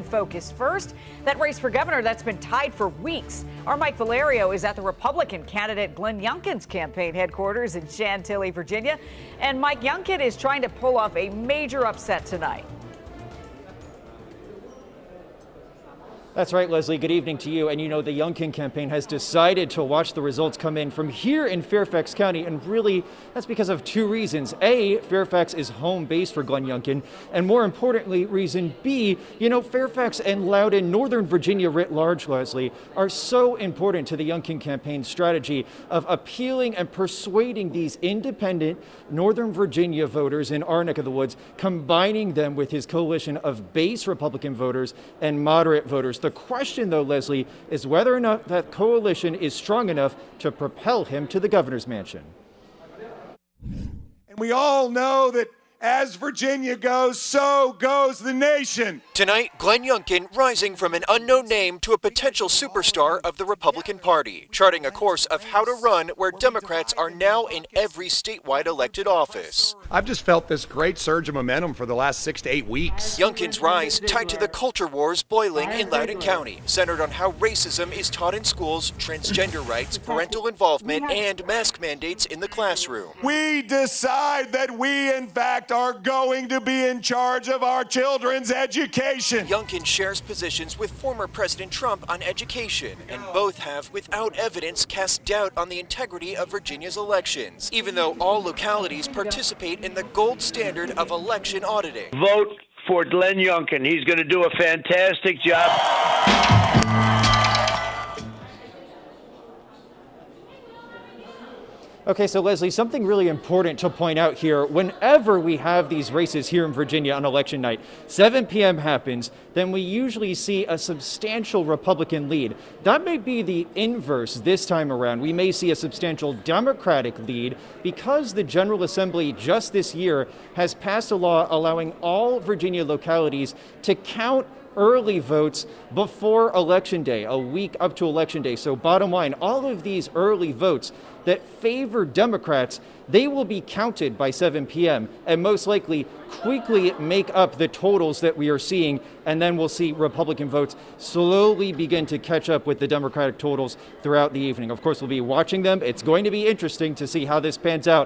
focus. First, that race for governor that's been tied for weeks. Our Mike Valerio is at the Republican candidate Glenn Youngkin's campaign headquarters in Chantilly, Virginia. And Mike Youngkin is trying to pull off a major upset tonight. That's right, Leslie. Good evening to you. And you know, the Youngkin campaign has decided to watch the results come in from here in Fairfax County. And really, that's because of two reasons. A, Fairfax is home base for Glenn Youngkin. And more importantly, reason B, you know, Fairfax and Loudoun, Northern Virginia writ large, Leslie, are so important to the Youngkin campaign strategy of appealing and persuading these independent Northern Virginia voters in our neck of the woods, combining them with his coalition of base Republican voters and moderate voters. The question, though, Leslie, is whether or not that coalition is strong enough to propel him to the governor's mansion. And we all know that as Virginia goes, so goes the nation. Tonight, Glenn Youngkin rising from an unknown name to a potential superstar of the Republican Party, charting a course of how to run where Democrats are now in every statewide elected office. I've just felt this great surge of momentum for the last 6 to 8 weeks. Youngkin's rise tied to the culture wars boiling in Loudoun County, centered on how racism is taught in schools, transgender rights, parental involvement, and mask mandates in the classroom. We decide that we, in fact, are going to be in charge of our children's education. Youngkin shares positions with former President Trump on education, and both have, without evidence, cast doubt on the integrity of Virginia's elections, even though all localities participate in the gold standard of election auditing. Vote for Glenn Youngkin. He's going to do a fantastic job. Okay, so Leslie, something really important to point out here. Whenever we have these races here in Virginia on election night, 7 p.m. happens, then we usually see a substantial Republican lead. That may be the inverse this time around. We may see a substantial Democratic lead because the General Assembly just this year has passed a law allowing all Virginia localities to count early votes before Election Day, a week up to Election Day. So bottom line, all of these early votes that favor Democrats, they will be counted by 7 p.m. and most likely quickly make up the totals that we are seeing, and then we'll see Republican votes slowly begin to catch up with the Democratic totals throughout the evening. Of course, we'll be watching them. It's going to be interesting to see how this pans out.